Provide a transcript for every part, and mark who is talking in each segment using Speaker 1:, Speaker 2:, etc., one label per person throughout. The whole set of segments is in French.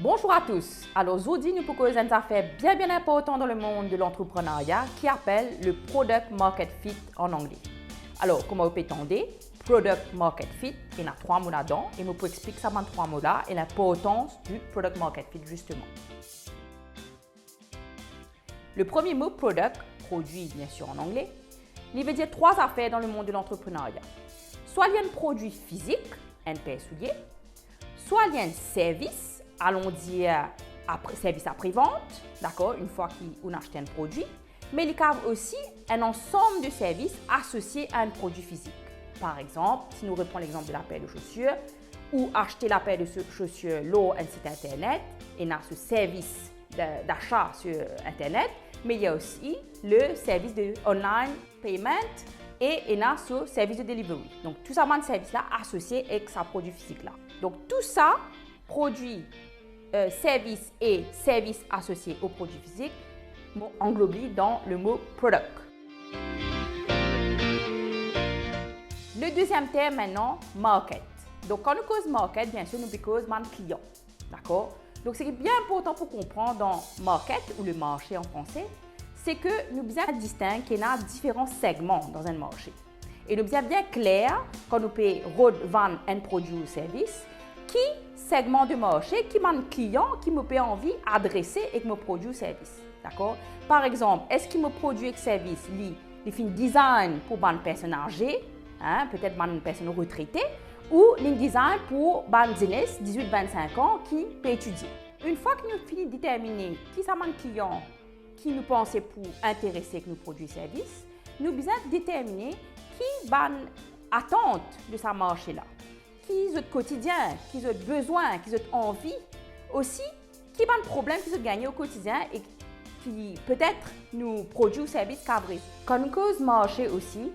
Speaker 1: Bonjour à tous. Alors aujourd'hui, nous proposons une affaire bien important dans le monde de l'entrepreneuriat qui appelle le Product Market Fit en anglais. Alors, comment vous pouvez entendre, Product Market Fit, il y a 3 mots là-dedans et je peux expliquer ça dans 3 mots-là et l'importance du Product Market Fit justement. Le premier mot, product, produit bien sûr en anglais, il veut dire 3 affaires dans le monde de l'entrepreneuriat. Soit il y a un produit physique, un paire soulier, soit il y a un service, allons dire service après-vente, d'accord, une fois qu'on achète un produit, mais il y a aussi un ensemble de services associés à un produit physique. Par exemple, si nous reprenons l'exemple de la paire de chaussures, ou acheter la paire de chaussures lors d'un site internet, et on a ce service d'achat sur internet, mais il y a aussi le service de online payment et on a ce service de delivery. Donc, tout ça, c'est service-là associé avec ce produit physique-là. Donc, tout ça, produit, service et service associé au produit physique, englobé dans le mot product. Le deuxième terme maintenant, market. Donc, quand nous causons market, bien sûr, nous causons client. D'accord? Donc, ce qui est bien important pour comprendre dans market ou le marché en français, c'est que nous devons distinguer qu'il y a différents segments dans un marché. Et nous devons bien clair quand nous pouvons vendre un produit ou service, qui segment de marché, qui est client qui me peut envie adresser avec mon produit ou service. D'accord? Par exemple, est-ce que mon produit ou service, il fait un design pour une personne âgée, peut-être une personne retraitée, ou un design pour une jeunesse 18-25 ans qui peut étudier. Une fois que nous finissons de déterminer qui sont les clients qui nous pensent pour intéresser avec nos produits et services, nous devons déterminer qui va attente de ce marché-là, qui ont quotidien, qui ont besoin, qui ont envie, aussi qui va le problème qu'ils ont gagné au quotidien et qui peut-être nous produits ou services cabrés. Quand nous cause marché aussi,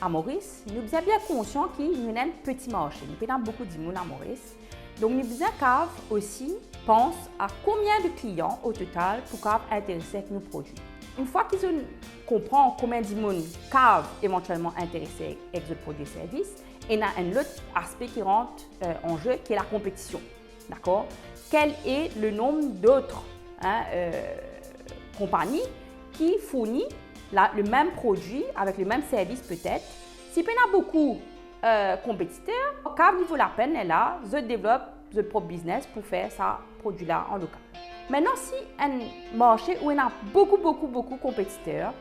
Speaker 1: à Maurice, nous sommes bien conscients qu'il y a un petit marché. Nous avons beaucoup de monde à Maurice. Donc, nous devons aussi penser à combien de clients au total pour intéresser avec nos produits. Une fois qu'ils comprennent combien de monde peuvent éventuellement intéresser avec nos produits et services, il y a un autre aspect qui rentre en jeu, qui est la compétition. D'accord? Quel est le nombre d'autres compagnies qui fournissent le même produit avec le même service peut-être? Si il y a beaucoup de compétiteurs, quand il vaut la peine, là, je développe votre propre business pour faire ce produit-là en local. Maintenant, si un marché où il y a beaucoup de compétiteurs,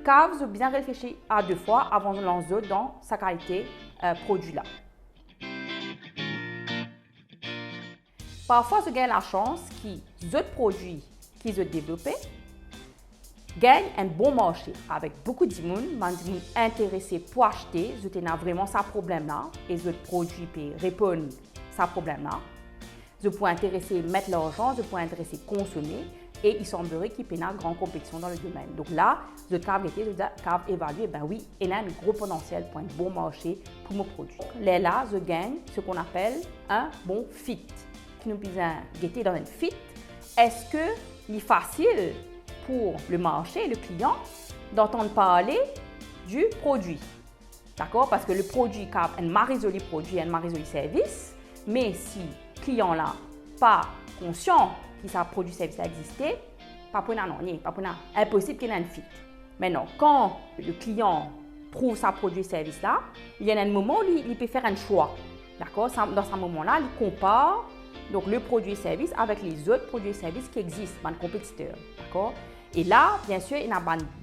Speaker 1: quand vous bien réfléchir à 2 fois avant de lancer dans sa qualité produit-là. Parfois, vous avez la chance que les autres produits qu'ils ont développés gagnent un bon marché avec beaucoup de monde intéressés pour acheter. Vous avez vraiment ce problème-là et les autres produits peuvent répondre à ce problème-là. Vous pouvez intéresser mettre l'argent, vous pouvez intéresser consommer et il semblerait qu'il y ait une grande compétition dans le domaine. Donc là, vous avez évalué, ben oui, il y a un gros potentiel pour un bon marché pour mon produit. Là, je gagne ce qu'on appelle un bon fit. Qui nous pouvons guetter dans un fit. Est-ce qu'il est facile pour le marché, le client, d'entendre parler du produit? D'accord? Parce que le produit a un marisoli produit et un marisoli service, mais si le client là pas conscient que ça produit service a existé, pas pour impossible qu'il ait un fit. Maintenant, quand le client trouve sa produit service là, il y a un moment où il peut faire un choix. D'accord? Dans ce moment-là, il compare donc le produit et service avec les autres produits et services qui existent dans le compétiteur. D'accord? Et là, bien sûr, il y a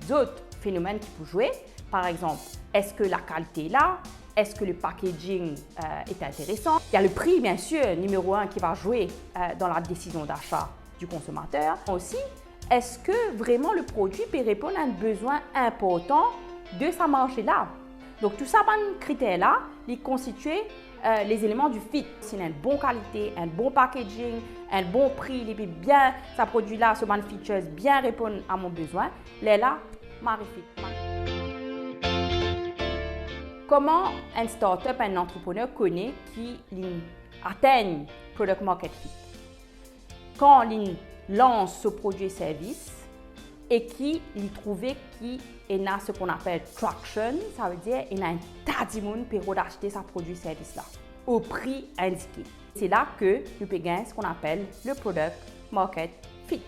Speaker 1: d'autres phénomènes qui peuvent jouer. Par exemple, est-ce que la qualité est là? Est-ce que le packaging est intéressant? Il y a le prix, bien sûr, numéro 1 qui va jouer dans la décision d'achat du consommateur. Aussi, est-ce que vraiment le produit peut répondre à un besoin important de ce marché-là? Donc, tout ça, ces critères-là, ils constituent les éléments du fit. Si il y a une bonne qualité, un bon packaging, un bon prix, il peut bien, ce produit-là, ce bon features, bien répondre à mon besoin, là, magnifique. Comment un start-up, un entrepreneur connaît qu'il atteigne Product Market Fit? Quand il lance ce produit et service et qu'il trouve qu'il y a ce qu'on appelle traction, ça veut dire qu'il y a un tas de monde pour acheter ce produit et service-là. au prix indiqué. C'est là que nous pouvons gagner ce qu'on appelle le Product Market Fit.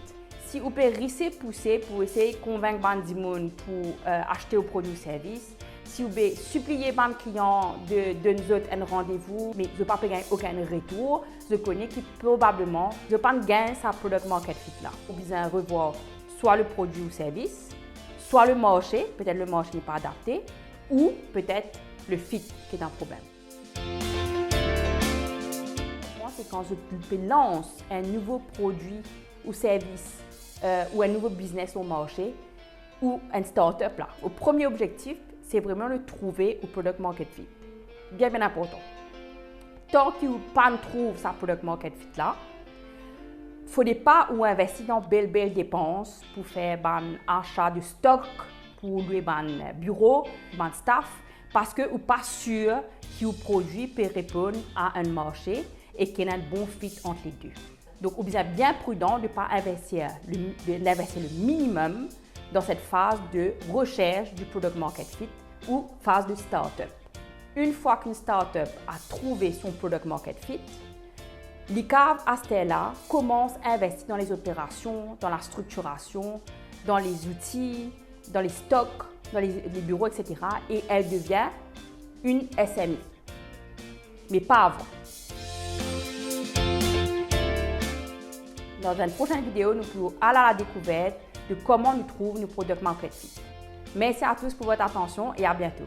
Speaker 1: Si vous pouvez pousser pour essayer de convaincre les gens pour acheter vos produits ou services, si vous pouvez supplier les clients de nous autres un rendez-vous, mais je ne peux pas gagner aucun retour, je connais qui probablement ne pas gagner sa Product Market Fit là. Vous besoin revoir soit le produit ou service, soit le marché, peut-être le marché n'est pas adapté, ou peut-être le fit qui est un problème. Moi, c'est quand je lance un nouveau produit ou service ou un nouveau business au marché ou une start-up là. Au premier objectif, c'est vraiment le trouver au Product Market Fit. Bien important. Tant que vous ne trouvez pas sa Product Market Fit là, il ne faut pas ou investir dans belles dépenses pour faire un achat de stock pour louer un bureau, un staff, parce que vous n'êtes pas sûr que vos produits peuvent répondre à un marché et qu'il y a un bon fit entre les deux. Donc, vous êtes bien prudent de ne pas investir le minimum dans cette phase de recherche du Product Market Fit ou phase de start-up. Une fois qu'une start-up a trouvé son Product Market Fit, l'ICAV à ce stade-là commence à investir dans les opérations, dans la structuration, dans les outils, dans les stocks, dans les bureaux, etc. Et elle devient une SMI. Mais pas avant. Dans une prochaine vidéo, nous pourrons aller à la découverte de comment nous trouvons nos Product Market Fit. Merci à tous pour votre attention et à bientôt.